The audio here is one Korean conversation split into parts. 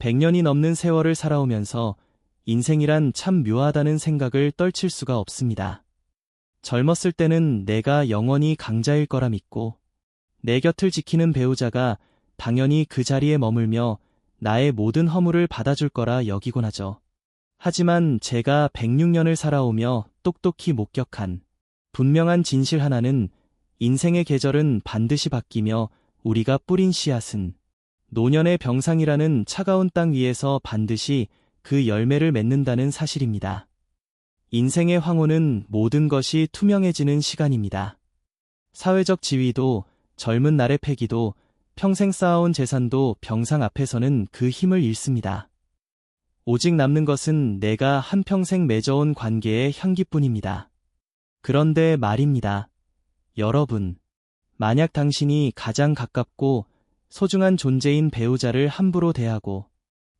100년이 넘는 세월을 살아오면서 인생이란 참 묘하다는 생각을 떨칠 수가 없습니다. 젊었을 때는 내가 영원히 강자일 거라 믿고 내 곁을 지키는 배우자가 당연히 그 자리에 머물며 나의 모든 허물을 받아줄 거라 여기곤 하죠. 하지만 제가 106년을 살아오며 똑똑히 목격한 분명한 진실 하나는 인생의 계절은 반드시 바뀌며 우리가 뿌린 씨앗은 노년의 병상이라는 차가운 땅 위에서 반드시 그 열매를 맺는다는 사실입니다. 인생의 황혼은 모든 것이 투명해지는 시간입니다. 사회적 지위도 젊은 날의 패기도 평생 쌓아온 재산도 병상 앞에서는 그 힘을 잃습니다. 오직 남는 것은 내가 한평생 맺어온 관계의 향기뿐입니다. 그런데 말입니다. 여러분, 만약 당신이 가장 가깝고 소중한 존재인 배우자를 함부로 대하고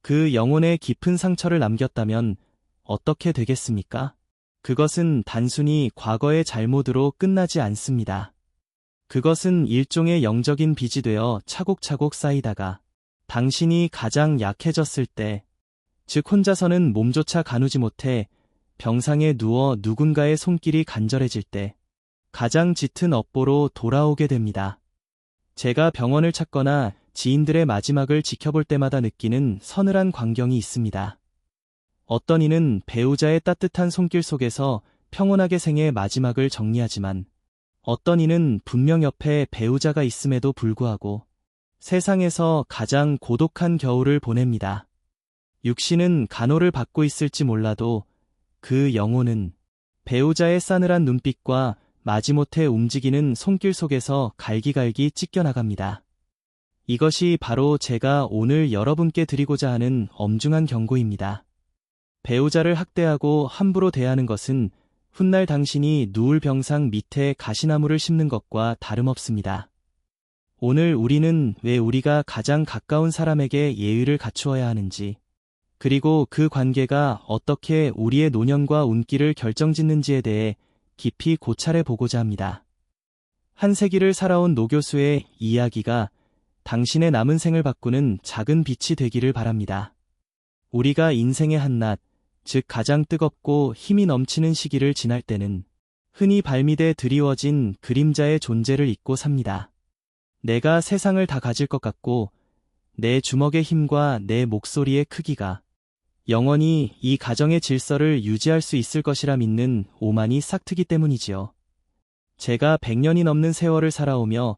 그 영혼에 깊은 상처를 남겼다면 어떻게 되겠습니까? 그것은 단순히 과거의 잘못으로 끝나지 않습니다. 그것은 일종의 영적인 빚이 되어 차곡차곡 쌓이다가 당신이 가장 약해졌을 때, 즉 혼자서는 몸조차 가누지 못해 병상에 누워 누군가의 손길이 간절해질 때 가장 짙은 업보로 돌아오게 됩니다. 제가 병원을 찾거나 지인들의 마지막을 지켜볼 때마다 느끼는 서늘한 광경이 있습니다. 어떤 이는 배우자의 따뜻한 손길 속에서 평온하게 생의 마지막을 정리하지만 어떤 이는 분명 옆에 배우자가 있음에도 불구하고 세상에서 가장 고독한 겨울을 보냅니다. 육신은 간호를 받고 있을지 몰라도 그 영혼은 배우자의 싸늘한 눈빛과 마지못해 움직이는 손길 속에서 갈기갈기 찢겨나갑니다. 이것이 바로 제가 오늘 여러분께 드리고자 하는 엄중한 경고입니다. 배우자를 학대하고 함부로 대하는 것은 훗날 당신이 누울 병상 밑에 가시나무를 심는 것과 다름없습니다. 오늘 우리는 왜 우리가 가장 가까운 사람에게 예의를 갖추어야 하는지, 그리고 그 관계가 어떻게 우리의 노년과 운기를 결정짓는지에 대해 깊이 고찰해 보고자 합니다. 한 세기를 살아온 노 교수의 이야기가 당신의 남은 생을 바꾸는 작은 빛이 되기를 바랍니다. 우리가 인생의 한낮, 즉 가장 뜨겁고 힘이 넘치는 시기를 지날 때는 흔히 발밑에 드리워진 그림자의 존재를 잊고 삽니다. 내가 세상을 다 가질 것 같고 내 주먹의 힘과 내 목소리의 크기가 영원히 이 가정의 질서를 유지할 수 있을 것이라 믿는 오만이 싹트기 때문이지요. 제가 100년이 넘는 세월을 살아오며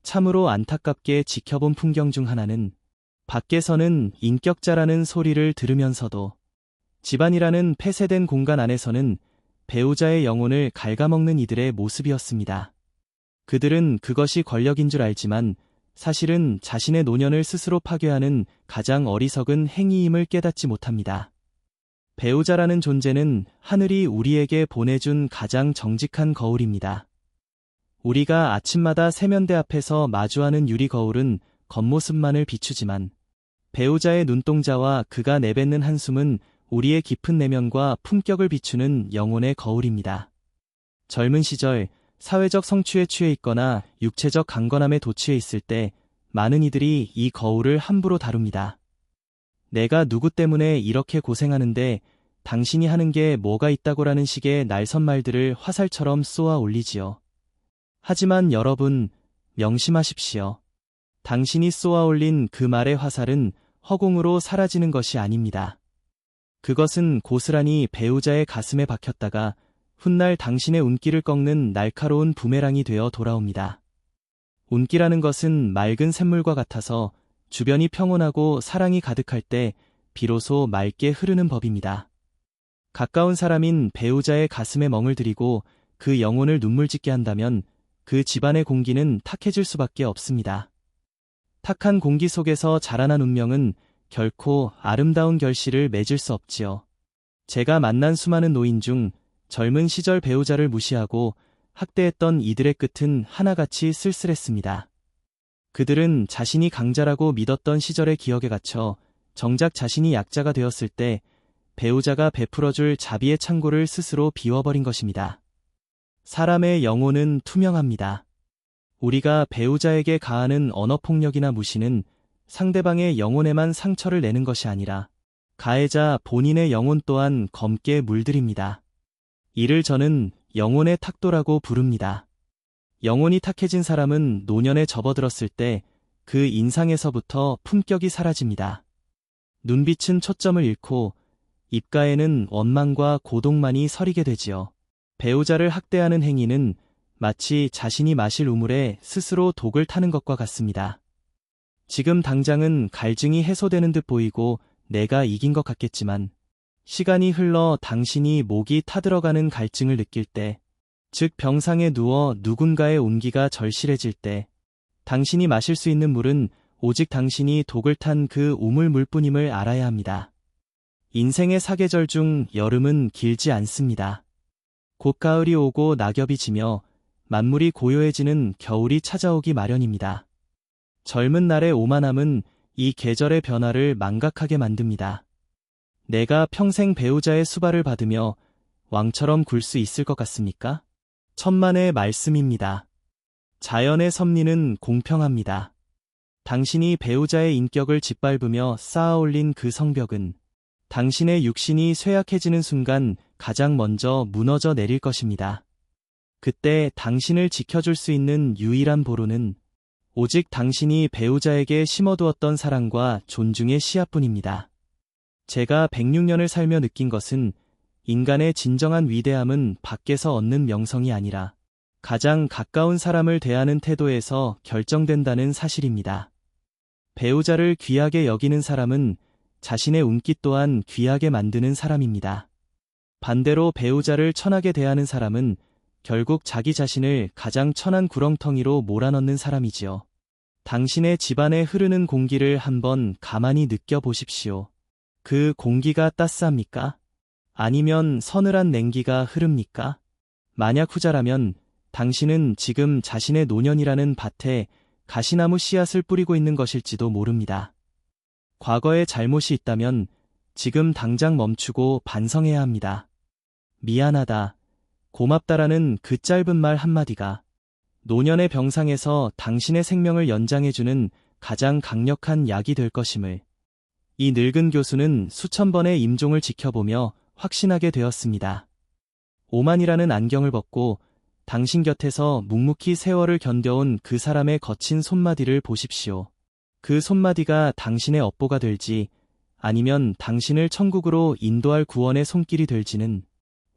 참으로 안타깝게 지켜본 풍경 중 하나는 밖에서는 인격자라는 소리를 들으면서도 집안이라는 폐쇄된 공간 안에서는 배우자의 영혼을 갉아먹는 이들의 모습이었습니다. 그들은 그것이 권력인 줄 알지만 사실은 자신의 노년을 스스로 파괴하는 가장 어리석은 행위임을 깨닫지 못합니다. 배우자라는 존재는 하늘이 우리에게 보내준 가장 정직한 거울입니다. 우리가 아침마다 세면대 앞에서 마주하는 유리 거울은 겉모습만을 비추지만 배우자의 눈동자와 그가 내뱉는 한숨은 우리의 깊은 내면과 품격을 비추는 영혼의 거울입니다. 젊은 시절 사회적 성취에 취해 있거나 육체적 강건함에 도취해 있을 때 많은 이들이 이 거울을 함부로 다룹니다. 내가 누구 때문에 이렇게 고생하는데 당신이 하는 게 뭐가 있다고라는 식의 날선 말들을 화살처럼 쏘아 올리지요. 하지만 여러분, 명심하십시오. 당신이 쏘아 올린 그 말의 화살은 허공으로 사라지는 것이 아닙니다. 그것은 고스란히 배우자의 가슴에 박혔다가 훗날 당신의 운기를 꺾는 날카로운 부메랑이 되어 돌아옵니다. 운기라는 것은 맑은 샘물과 같아서 주변이 평온하고 사랑이 가득할 때 비로소 맑게 흐르는 법입니다. 가까운 사람인 배우자의 가슴에 멍을 들이고 그 영혼을 눈물짓게 한다면 그 집안의 공기는 탁해질 수밖에 없습니다. 탁한 공기 속에서 자라난 운명은 결코 아름다운 결실을 맺을 수 없지요. 제가 만난 수많은 노인 중 젊은 시절 배우자를 무시하고 학대했던 이들의 끝은 하나같이 쓸쓸했습니다. 그들은 자신이 강자라고 믿었던 시절의 기억에 갇혀 정작 자신이 약자가 되었을 때 배우자가 베풀어줄 자비의 창고를 스스로 비워버린 것입니다. 사람의 영혼은 투명합니다. 우리가 배우자에게 가하는 언어폭력이나 무시는 상대방의 영혼에만 상처를 내는 것이 아니라 가해자 본인의 영혼 또한 검게 물들입니다. 이를 저는 영혼의 탁도라고 부릅니다. 영혼이 탁해진 사람은 노년에 접어들었을 때 그 인상에서부터 품격이 사라집니다. 눈빛은 초점을 잃고 입가에는 원망과 고독만이 서리게 되지요. 배우자를 학대하는 행위는 마치 자신이 마실 우물에 스스로 독을 타는 것과 같습니다. 지금 당장은 갈증이 해소되는 듯 보이고 내가 이긴 것 같겠지만 시간이 흘러 당신이 목이 타들어가는 갈증을 느낄 때, 즉 병상에 누워 누군가의 온기가 절실해질 때 당신이 마실 수 있는 물은 오직 당신이 독을 탄 그 우물물뿐임을 알아야 합니다. 인생의 사계절 중 여름은 길지 않습니다. 곧 가을이 오고 낙엽이 지며 만물이 고요해지는 겨울이 찾아오기 마련입니다. 젊은 날의 오만함은 이 계절의 변화를 망각하게 만듭니다. 내가 평생 배우자의 수발을 받으며 왕처럼 굴 수 있을 것 같습니까? 천만의 말씀입니다. 자연의 섭리는 공평합니다. 당신이 배우자의 인격을 짓밟으며 쌓아올린 그 성벽은 당신의 육신이 쇠약해지는 순간 가장 먼저 무너져 내릴 것입니다. 그때 당신을 지켜줄 수 있는 유일한 보루는 오직 당신이 배우자에게 심어두었던 사랑과 존중의 씨앗뿐입니다. 제가 106년을 살며 느낀 것은 인간의 진정한 위대함은 밖에서 얻는 명성이 아니라 가장 가까운 사람을 대하는 태도에서 결정된다는 사실입니다. 배우자를 귀하게 여기는 사람은 자신의 운기 또한 귀하게 만드는 사람입니다. 반대로 배우자를 천하게 대하는 사람은 결국 자기 자신을 가장 천한 구렁텅이로 몰아넣는 사람이지요. 당신의 집안에 흐르는 공기를 한번 가만히 느껴보십시오. 그 공기가 따스합니까? 아니면 서늘한 냉기가 흐릅니까? 만약 후자라면 당신은 지금 자신의 노년이라는 밭에 가시나무 씨앗을 뿌리고 있는 것일지도 모릅니다. 과거에 잘못이 있다면 지금 당장 멈추고 반성해야 합니다. 미안하다, 고맙다라는 그 짧은 말 한마디가 노년의 병상에서 당신의 생명을 연장해주는 가장 강력한 약이 될 것임을 이 늙은 교수는 수천 번의 임종을 지켜보며 확신하게 되었습니다. 오만이라는 안경을 벗고 당신 곁에서 묵묵히 세월을 견뎌온 그 사람의 거친 손마디를 보십시오. 그 손마디가 당신의 업보가 될지 아니면 당신을 천국으로 인도할 구원의 손길이 될지는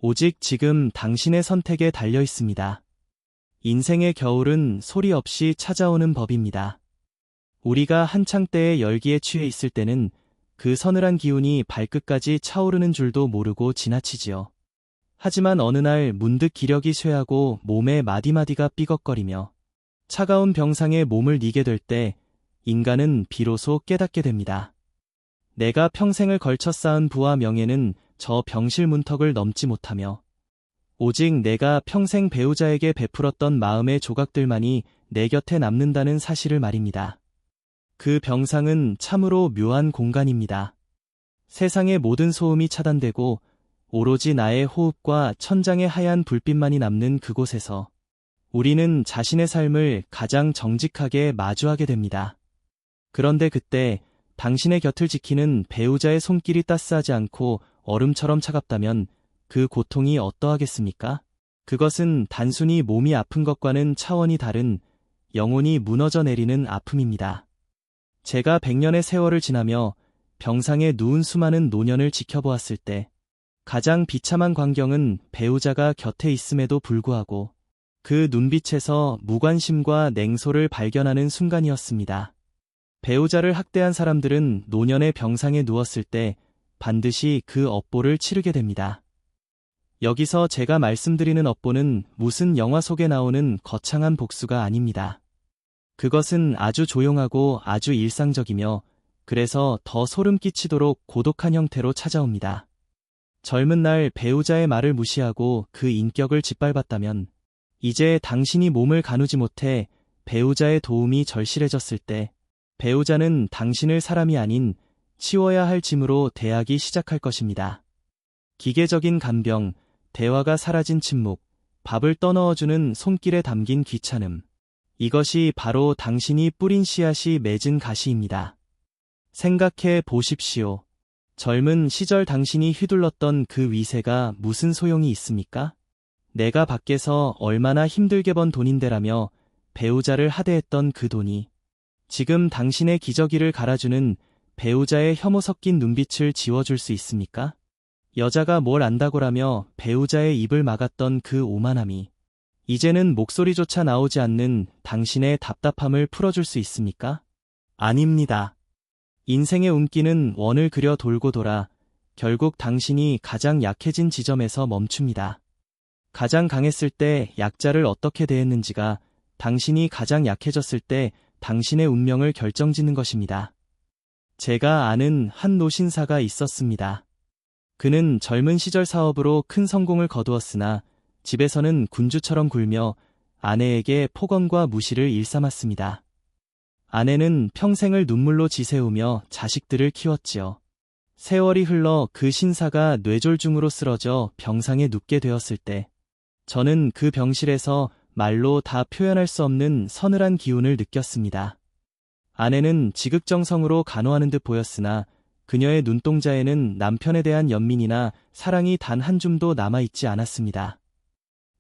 오직 지금 당신의 선택에 달려 있습니다. 인생의 겨울은 소리 없이 찾아오는 법입니다. 우리가 한창 때의 열기에 취해 있을 때는 그 서늘한 기운이 발끝까지 차오르는 줄도 모르고 지나치지요. 하지만 어느 날 문득 기력이 쇠하고 몸의 마디마디가 삐걱거리며 차가운 병상에 몸을 뉘게 될 때 인간은 비로소 깨닫게 됩니다. 내가 평생을 걸쳐 쌓은 부와 명예는 저 병실 문턱을 넘지 못하며 오직 내가 평생 배우자에게 베풀었던 마음의 조각들만이 내 곁에 남는다는 사실을 말입니다. 그 병상은 참으로 묘한 공간입니다. 세상의 모든 소음이 차단되고 오로지 나의 호흡과 천장의 하얀 불빛만이 남는 그곳에서 우리는 자신의 삶을 가장 정직하게 마주하게 됩니다. 그런데 그때 당신의 곁을 지키는 배우자의 손길이 따스하지 않고 얼음처럼 차갑다면 그 고통이 어떠하겠습니까? 그것은 단순히 몸이 아픈 것과는 차원이 다른 영혼이 무너져 내리는 아픔입니다. 제가 100년의 세월을 지나며 병상에 누운 수많은 노년을 지켜보았을 때 가장 비참한 광경은 배우자가 곁에 있음에도 불구하고 그 눈빛에서 무관심과 냉소를 발견하는 순간이었습니다. 배우자를 학대한 사람들은 노년의 병상에 누웠을 때 반드시 그 업보를 치르게 됩니다. 여기서 제가 말씀드리는 업보는 무슨 영화 속에 나오는 거창한 복수가 아닙니다. 그것은 아주 조용하고 아주 일상적이며 그래서 더 소름 끼치도록 고독한 형태로 찾아옵니다. 젊은 날 배우자의 말을 무시하고 그 인격을 짓밟았다면 이제 당신이 몸을 가누지 못해 배우자의 도움이 절실해졌을 때 배우자는 당신을 사람이 아닌 치워야 할 짐으로 대하기 시작할 것입니다. 기계적인 간병, 대화가 사라진 침묵, 밥을 떠넣어주는 손길에 담긴 귀찮음. 이것이 바로 당신이 뿌린 씨앗이 맺은 가시입니다. 생각해 보십시오. 젊은 시절 당신이 휘둘렀던 그 위세가 무슨 소용이 있습니까? 내가 밖에서 얼마나 힘들게 번 돈인데라며 배우자를 하대했던 그 돈이 지금 당신의 기저귀를 갈아주는 배우자의 혐오 섞인 눈빛을 지워줄 수 있습니까? 여자가 뭘 안다고라며 배우자의 입을 막았던 그 오만함이 이제는 목소리조차 나오지 않는 당신의 답답함을 풀어줄 수 있습니까? 아닙니다. 인생의 운기는 원을 그려 돌고 돌아 결국 당신이 가장 약해진 지점에서 멈춥니다. 가장 강했을 때 약자를 어떻게 대했는지가 당신이 가장 약해졌을 때 당신의 운명을 결정짓는 것입니다. 제가 아는 한 노신사가 있었습니다. 그는 젊은 시절 사업으로 큰 성공을 거두었으나 집에서는 군주처럼 굴며 아내에게 폭언과 무시를 일삼았습니다. 아내는 평생을 눈물로 지새우며 자식들을 키웠지요. 세월이 흘러 그 신사가 뇌졸중으로 쓰러져 병상에 눕게 되었을 때 저는 그 병실에서 말로 다 표현할 수 없는 서늘한 기운을 느꼈습니다. 아내는 지극정성으로 간호하는 듯 보였으나 그녀의 눈동자에는 남편에 대한 연민이나 사랑이 단 한 줌도 남아있지 않았습니다.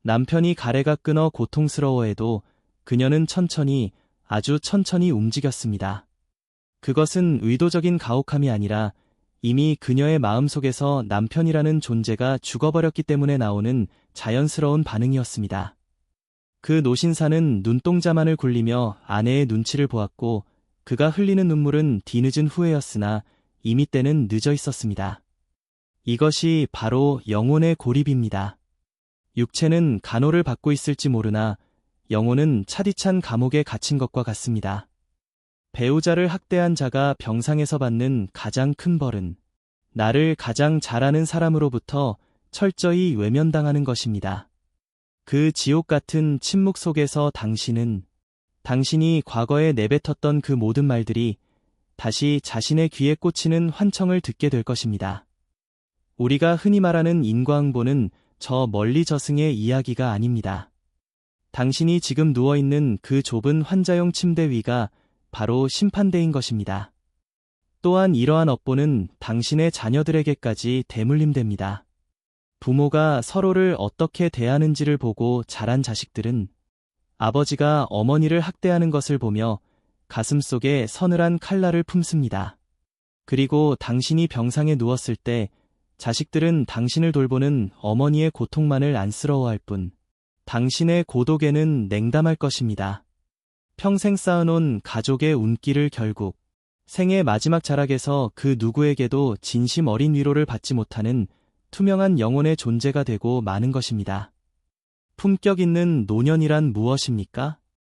남편이 가래가 끊어 고통스러워해도 그녀는 천천히, 아주 천천히 움직였습니다. 그것은 의도적인 가혹함이 아니라 이미 그녀의 마음속에서 남편이라는 존재가 죽어버렸기 때문에 나오는 자연스러운 반응이었습니다. 그 노신사는 눈동자만을 굴리며 아내의 눈치를 보았고 그가 흘리는 눈물은 뒤늦은 후회였으나 이미 때는 늦어 있었습니다. 이것이 바로 영혼의 고립입니다. 육체는 간호를 받고 있을지 모르나 영혼은 차디찬 감옥에 갇힌 것과 같습니다. 배우자를 학대한 자가 병상에서 받는 가장 큰 벌은 나를 가장 잘 아는 사람으로부터 철저히 외면당하는 것입니다. 그 지옥 같은 침묵 속에서 당신이 과거에 내뱉었던 그 모든 말들이 다시 자신의 귀에 꽂히는 환청을 듣게 될 것입니다. 우리가 흔히 말하는 인과응보는 저 멀리 저승의 이야기가 아닙니다. 당신이 지금 누워있는 그 좁은 환자용 침대 위가 바로 심판대인 것입니다. 또한 이러한 업보는 당신의 자녀들에게까지 대물림됩니다. 부모가 서로를 어떻게 대하는지를 보고 자란 자식들은 아버지가 어머니를 학대하는 것을 보며 가슴속에 서늘한 칼날을 품습니다. 그리고 당신이 병상에 누웠을 때 자식들은 당신을 돌보는 어머니의 고통만을 안쓰러워할 뿐 당신의 고독에는 냉담할 것입니다. 평생 쌓아놓은 가족의 운기를 결국 생의 마지막 자락에서 그 누구에게도 진심 어린 위로를 받지 못하는 투명한 영혼의 존재가 되고 마는 것입니다. 품격 있는 노년이란 무엇입니까?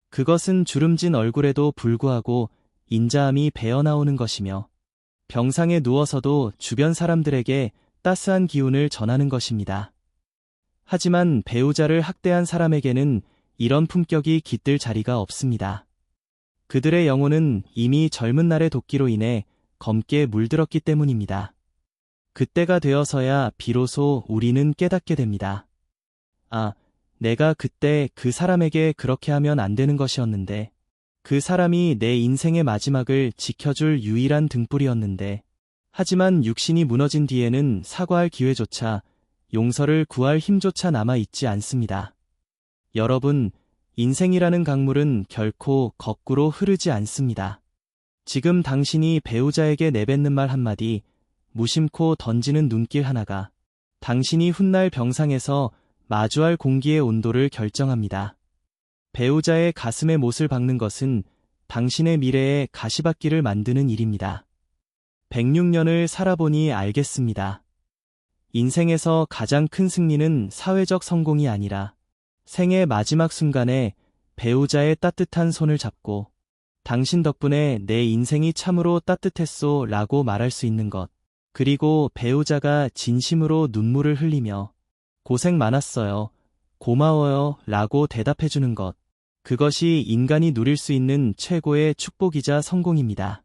그것은 주름진 얼굴에도 불구하고 인자함이 배어나오는 것이며 병상에 누워서도 주변 사람들에게 따스한 기운을 전하는 것입니다. 하지만 배우자를 학대한 사람에게는 이런 품격이 깃들 자리가 없습니다. 그들의 영혼은 이미 젊은 날의 도끼로 인해 검게 물들었기 때문입니다. 그때가 되어서야 비로소 우리는 깨닫게 됩니다. 아, 내가 그때 그 사람에게 그렇게 하면 안 되는 것이었는데, 그 사람이 내 인생의 마지막을 지켜줄 유일한 등불이었는데, 하지만 육신이 무너진 뒤에는 사과할 기회조차, 용서를 구할 힘조차 남아있지 않습니다. 여러분, 인생이라는 강물은 결코 거꾸로 흐르지 않습니다. 지금 당신이 배우자에게 내뱉는 말 한마디, 무심코 던지는 눈길 하나가 당신이 훗날 병상에서 마주할 공기의 온도를 결정합니다. 배우자의 가슴에 못을 박는 것은 당신의 미래에 가시밭길을 만드는 일입니다. 106년을 살아보니 알겠습니다. 인생에서 가장 큰 승리는 사회적 성공이 아니라 생의 마지막 순간에 배우자의 따뜻한 손을 잡고 당신 덕분에 내 인생이 참으로 따뜻했소 라고 말할 수 있는 것, 그리고 배우자가 진심으로 눈물을 흘리며 고생 많았어요, 고마워요 라고 대답해주는 것, 그것이 인간이 누릴 수 있는 최고의 축복이자 성공입니다.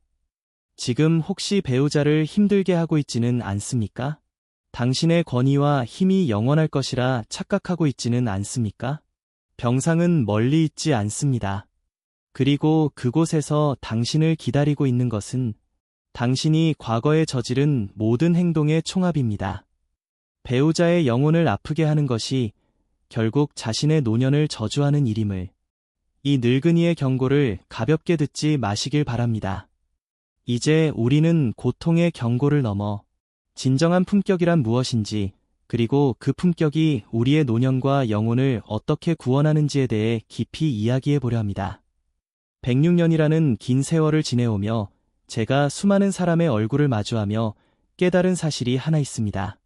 지금 혹시 배우자를 힘들게 하고 있지는 않습니까? 당신의 권위와 힘이 영원할 것이라 착각하고 있지는 않습니까? 병상은 멀리 있지 않습니다. 그리고 그곳에서 당신을 기다리고 있는 것은 당신이 과거에 저지른 모든 행동의 총합입니다. 배우자의 영혼을 아프게 하는 것이 결국 자신의 노년을 저주하는 일임을, 이 늙은이의 경고를 가볍게 듣지 마시길 바랍니다. 이제 우리는 고통의 경고를 넘어 진정한 품격이란 무엇인지, 그리고 그 품격이 우리의 노년과 영혼을 어떻게 구원하는지에 대해 깊이 이야기해 보려 합니다. 106년이라는 긴 세월을 지내오며 제가 수많은 사람의 얼굴을 마주하며 깨달은 사실이 하나 있습니다.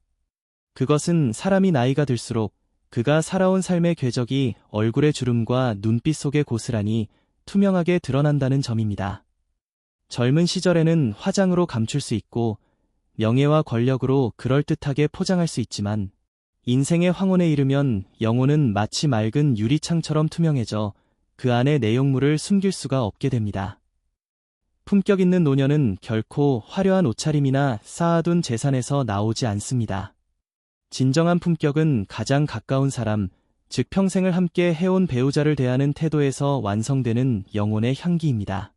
그것은 사람이 나이가 들수록 그가 살아온 삶의 궤적이 얼굴의 주름과 눈빛 속에 고스란히 투명하게 드러난다는 점입니다. 젊은 시절에는 화장으로 감출 수 있고 명예와 권력으로 그럴듯하게 포장할 수 있지만 인생의 황혼에 이르면 영혼은 마치 맑은 유리창처럼 투명해져 그 안의 내용물을 숨길 수가 없게 됩니다. 품격 있는 노년은 결코 화려한 옷차림이나 쌓아둔 재산에서 나오지 않습니다. 진정한 품격은 가장 가까운 사람, 즉 평생을 함께 해온 배우자를 대하는 태도에서 완성되는 영혼의 향기입니다.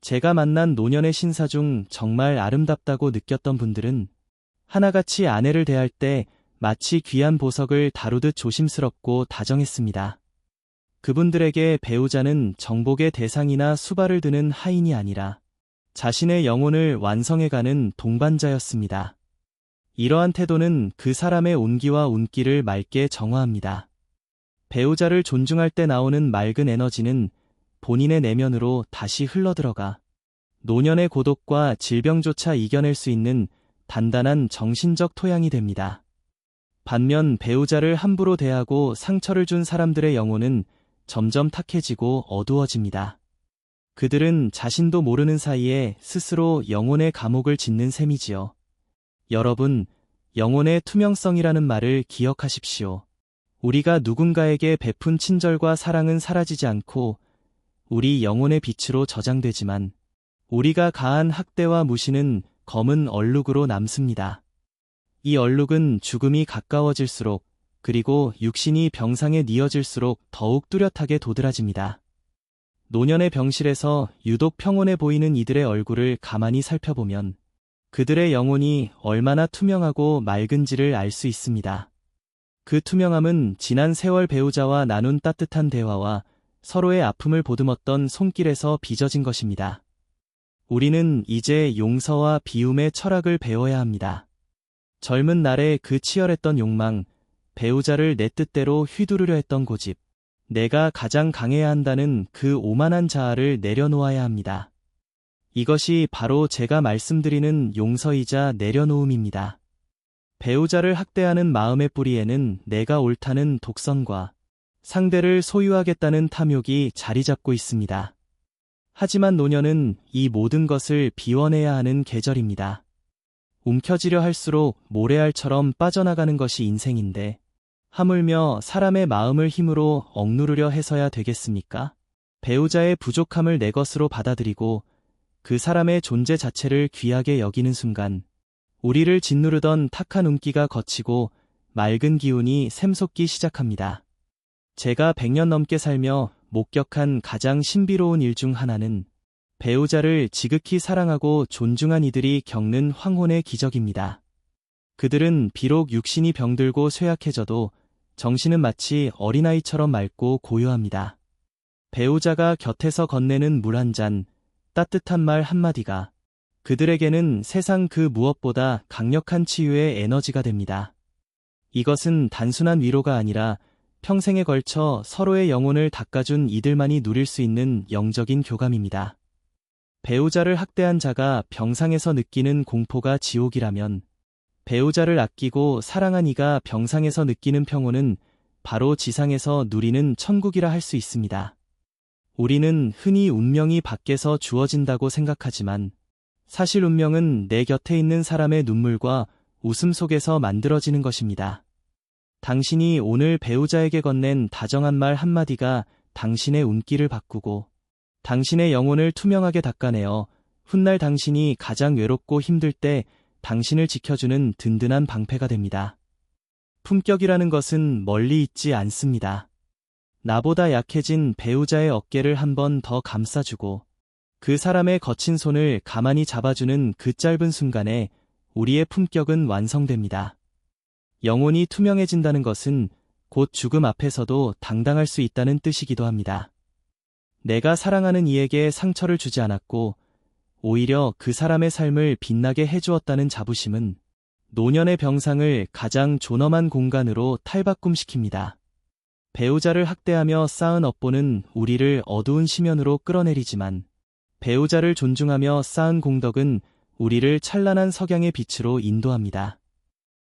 제가 만난 노년의 신사 중 정말 아름답다고 느꼈던 분들은 하나같이 아내를 대할 때 마치 귀한 보석을 다루듯 조심스럽고 다정했습니다. 그분들에게 배우자는 정복의 대상이나 수발을 드는 하인이 아니라 자신의 영혼을 완성해가는 동반자였습니다. 이러한 태도는 그 사람의 온기와 운기를 맑게 정화합니다. 배우자를 존중할 때 나오는 맑은 에너지는 본인의 내면으로 다시 흘러들어가 노년의 고독과 질병조차 이겨낼 수 있는 단단한 정신적 토양이 됩니다. 반면 배우자를 함부로 대하고 상처를 준 사람들의 영혼은 점점 탁해지고 어두워집니다. 그들은 자신도 모르는 사이에 스스로 영혼의 감옥을 짓는 셈이지요. 여러분, 영혼의 투명성이라는 말을 기억하십시오. 우리가 누군가에게 베푼 친절과 사랑은 사라지지 않고 우리 영혼의 빛으로 저장되지만 우리가 가한 학대와 무시는 검은 얼룩으로 남습니다. 이 얼룩은 죽음이 가까워질수록, 그리고 육신이 병상에 뉘어질수록 더욱 뚜렷하게 도드라집니다. 노년의 병실에서 유독 평온해 보이는 이들의 얼굴을 가만히 살펴보면 그들의 영혼이 얼마나 투명하고 맑은지를 알 수 있습니다. 그 투명함은 지난 세월 배우자와 나눈 따뜻한 대화와 서로의 아픔을 보듬었던 손길에서 빚어진 것입니다. 우리는 이제 용서와 비움의 철학을 배워야 합니다. 젊은 날의 그 치열했던 욕망, 배우자를 내 뜻대로 휘두르려 했던 고집, 내가 가장 강해야 한다는 그 오만한 자아를 내려놓아야 합니다. 이것이 바로 제가 말씀드리는 용서이자 내려놓음입니다. 배우자를 학대하는 마음의 뿌리에는 내가 옳다는 독선과 상대를 소유하겠다는 탐욕이 자리 잡고 있습니다. 하지만 노년은 이 모든 것을 비워내야 하는 계절입니다. 움켜쥐려 할수록 모래알처럼 빠져나가는 것이 인생인데 하물며 사람의 마음을 힘으로 억누르려 해서야 되겠습니까? 배우자의 부족함을 내 것으로 받아들이고 그 사람의 존재 자체를 귀하게 여기는 순간 우리를 짓누르던 탁한 운기가 걷히고 맑은 기운이 샘솟기 시작합니다. 제가 100년 넘게 살며 목격한 가장 신비로운 일 중 하나는 배우자를 지극히 사랑하고 존중한 이들이 겪는 황혼의 기적입니다. 그들은 비록 육신이 병들고 쇠약해져도 정신은 마치 어린아이처럼 맑고 고요합니다. 배우자가 곁에서 건네는 물 한 잔, 따뜻한 말 한마디가 그들에게는 세상 그 무엇보다 강력한 치유의 에너지가 됩니다. 이것은 단순한 위로가 아니라 평생에 걸쳐 서로의 영혼을 닦아준 이들만이 누릴 수 있는 영적인 교감입니다. 배우자를 학대한 자가 병상에서 느끼는 공포가 지옥이라면 배우자를 아끼고 사랑한 이가 병상에서 느끼는 평온은 바로 지상에서 누리는 천국이라 할 수 있습니다. 우리는 흔히 운명이 밖에서 주어진다고 생각하지만 사실 운명은 내 곁에 있는 사람의 눈물과 웃음 속에서 만들어지는 것입니다. 당신이 오늘 배우자에게 건넨 다정한 말 한마디가 당신의 운기를 바꾸고 당신의 영혼을 투명하게 닦아내어 훗날 당신이 가장 외롭고 힘들 때 당신을 지켜주는 든든한 방패가 됩니다. 품격이라는 것은 멀리 있지 않습니다. 나보다 약해진 배우자의 어깨를 한 번 더 감싸주고 그 사람의 거친 손을 가만히 잡아주는 그 짧은 순간에 우리의 품격은 완성됩니다. 영혼이 투명해진다는 것은 곧 죽음 앞에서도 당당할 수 있다는 뜻이기도 합니다. 내가 사랑하는 이에게 상처를 주지 않았고 오히려 그 사람의 삶을 빛나게 해주었다는 자부심은 노년의 병상을 가장 존엄한 공간으로 탈바꿈시킵니다. 배우자를 학대하며 쌓은 업보는 우리를 어두운 심연으로 끌어내리지만 배우자를 존중하며 쌓은 공덕은 우리를 찬란한 석양의 빛으로 인도합니다.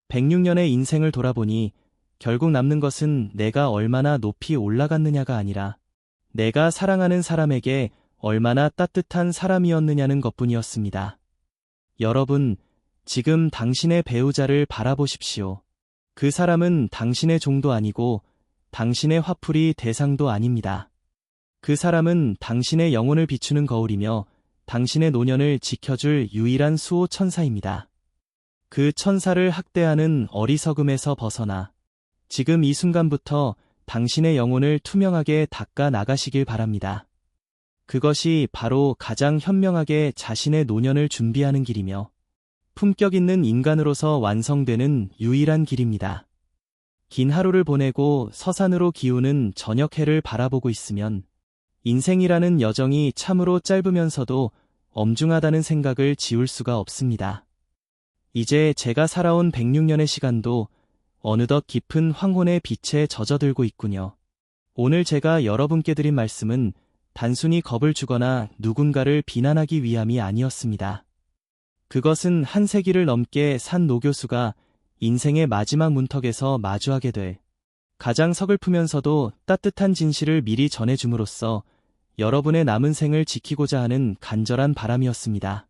106년의 인생을 돌아보니 결국 남는 것은 내가 얼마나 높이 올라갔느냐가 아니라 내가 사랑하는 사람에게 얼마나 따뜻한 사람이었느냐는 것뿐이었습니다. 여러분, 지금 당신의 배우자를 바라보십시오. 그 사람은 당신의 종도 아니고 당신의 화풀이 대상도 아닙니다. 그 사람은 당신의 영혼을 비추는 거울이며 당신의 노년을 지켜줄 유일한 수호 천사입니다. 그 천사를 학대하는 어리석음에서 벗어나 지금 이 순간부터 당신의 영혼을 투명하게 닦아 나가시길 바랍니다. 그것이 바로 가장 현명하게 자신의 노년을 준비하는 길이며 품격 있는 인간으로서 완성되는 유일한 길입니다. 긴 하루를 보내고 서산으로 기우는 저녁 해를 바라보고 있으면 인생이라는 여정이 참으로 짧으면서도 엄중하다는 생각을 지울 수가 없습니다. 이제 제가 살아온 106년의 시간도 어느덧 깊은 황혼의 빛에 젖어들고 있군요. 오늘 제가 여러분께 드린 말씀은 단순히 겁을 주거나 누군가를 비난하기 위함이 아니었습니다. 그것은 한 세기를 넘게 산 노교수가 인생의 마지막 문턱에서 마주하게 될 가장 서글프면서도 따뜻한 진실을 미리 전해줌으로써 여러분의 남은 생을 지키고자 하는 간절한 바람이었습니다.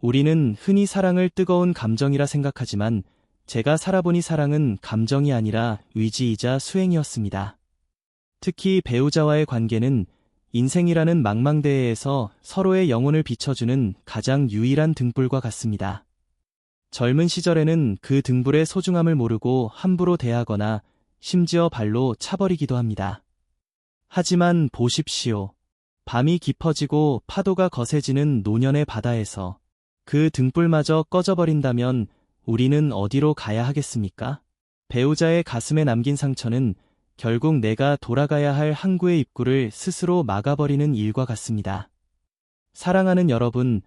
우리는 흔히 사랑을 뜨거운 감정이라 생각하지만 제가 살아보니 사랑은 감정이 아니라 의지이자 수행이었습니다. 특히 배우자와의 관계는 인생이라는 망망대해에서 서로의 영혼을 비춰주는 가장 유일한 등불과 같습니다. 젊은 시절에는 그 등불의 소중함을 모르고 함부로 대하거나 심지어 발로 차버리기도 합니다. 하지만 보십시오. 밤이 깊어지고 파도가 거세지는 노년의 바다에서 그 등불마저 꺼져버린다면 우리는 어디로 가야 하겠습니까? 배우자의 가슴에 남긴 상처는 결국 내가 돌아가야 할 항구의 입구를 스스로 막아버리는 일과 같습니다. 사랑하는 여러분,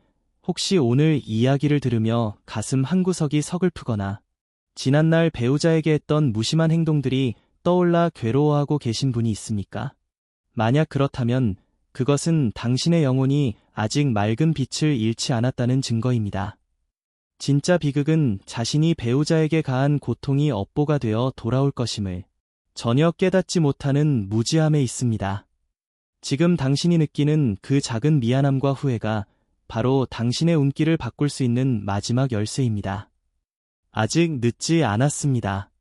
혹시 오늘 이야기를 들으며 가슴 한구석이 서글프거나 지난날 배우자에게 했던 무심한 행동들이 떠올라 괴로워하고 계신 분이 있습니까? 만약 그렇다면 그것은 당신의 영혼이 아직 맑은 빛을 잃지 않았다는 증거입니다. 진짜 비극은 자신이 배우자에게 가한 고통이 업보가 되어 돌아올 것임을 전혀 깨닫지 못하는 무지함에 있습니다. 지금 당신이 느끼는 그 작은 미안함과 후회가 바로 당신의 운기를 바꿀 수 있는 마지막 열쇠입니다. 아직 늦지 않았습니다.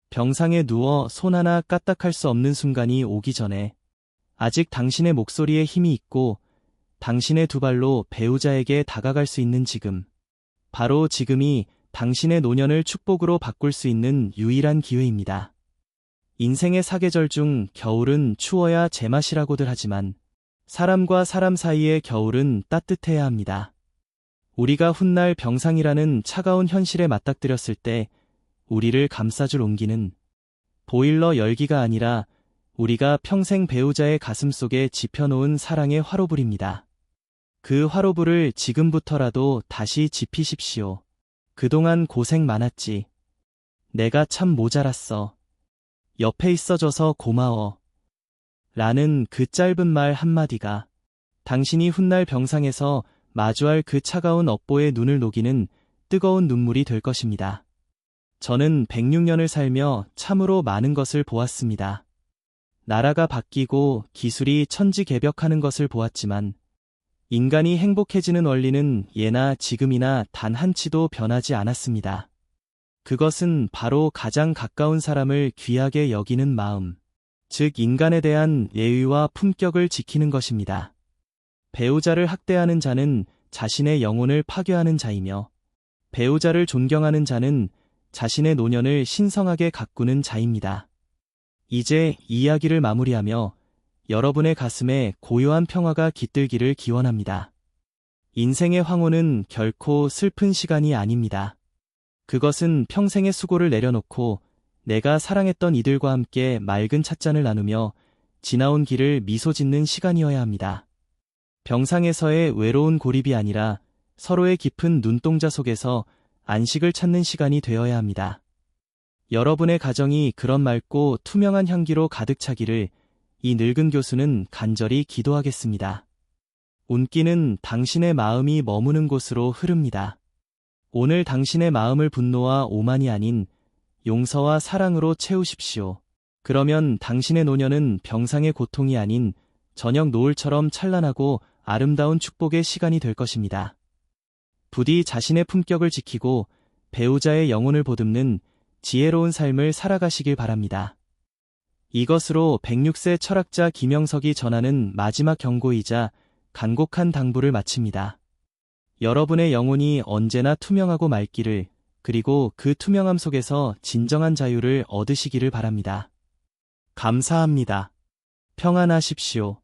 병상에 누워 손 하나 까딱할 수 없는 순간이 오기 전에 아직 당신의 목소리에 힘이 있고 당신의 두 발로 배우자에게 다가갈 수 있는 지금, 바로 지금이 당신의 노년을 축복으로 바꿀 수 있는 유일한 기회입니다. 인생의 사계절 중 겨울은 추워야 제맛이라고들 하지만 사람과 사람 사이의 겨울은 따뜻해야 합니다. 우리가 훗날 병상이라는 차가운 현실에 맞닥뜨렸을 때 우리를 감싸줄 온기는 보일러 열기가 아니라 우리가 평생 배우자의 가슴 속에 지펴놓은 사랑의 화로불입니다. 그 화로불을 지금부터라도 다시 지피십시오. 그동안 고생 많았지. 내가 참 모자랐어. 옆에 있어줘서 고마워. 라는 그 짧은 말 한마디가 당신이 훗날 병상에서 마주할 그 차가운 업보의 눈을 녹이는 뜨거운 눈물이 될 것입니다. 저는 106년을 살며 참으로 많은 것을 보았습니다. 나라가 바뀌고 기술이 천지개벽하는 것을 보았지만 인간이 행복해지는 원리는 예나 지금이나 단 한치도 변하지 않았습니다. 그것은 바로 가장 가까운 사람을 귀하게 여기는 마음, 즉 인간에 대한 예의와 품격을 지키는 것입니다. 배우자를 학대하는 자는 자신의 영혼을 파괴하는 자이며 배우자를 존경하는 자는 자신의 노년을 신성하게 가꾸는 자입니다. 이제 이야기를 마무리하며 여러분의 가슴에 고요한 평화가 깃들기를 기원합니다. 인생의 황혼은 결코 슬픈 시간이 아닙니다. 그것은 평생의 수고를 내려놓고 내가 사랑했던 이들과 함께 맑은 찻잔을 나누며 지나온 길을 미소 짓는 시간이어야 합니다. 병상에서의 외로운 고립이 아니라 서로의 깊은 눈동자 속에서 안식을 찾는 시간이 되어야 합니다. 여러분의 가정이 그런 맑고 투명한 향기로 가득 차기를 이 늙은 교수는 간절히 기도하겠습니다. 운기는 당신의 마음이 머무는 곳으로 흐릅니다. 오늘 당신의 마음을 분노와 오만이 아닌 용서와 사랑으로 채우십시오. 그러면 당신의 노년은 병상의 고통이 아닌 저녁 노을처럼 찬란하고 아름다운 축복의 시간이 될 것입니다. 부디 자신의 품격을 지키고 배우자의 영혼을 보듬는 지혜로운 삶을 살아가시길 바랍니다. 이것으로 106세 철학자 김영석이 전하는 마지막 경고이자 간곡한 당부를 마칩니다. 여러분의 영혼이 언제나 투명하고 맑기를, 그리고 그 투명함 속에서 진정한 자유를 얻으시기를 바랍니다. 감사합니다. 평안하십시오.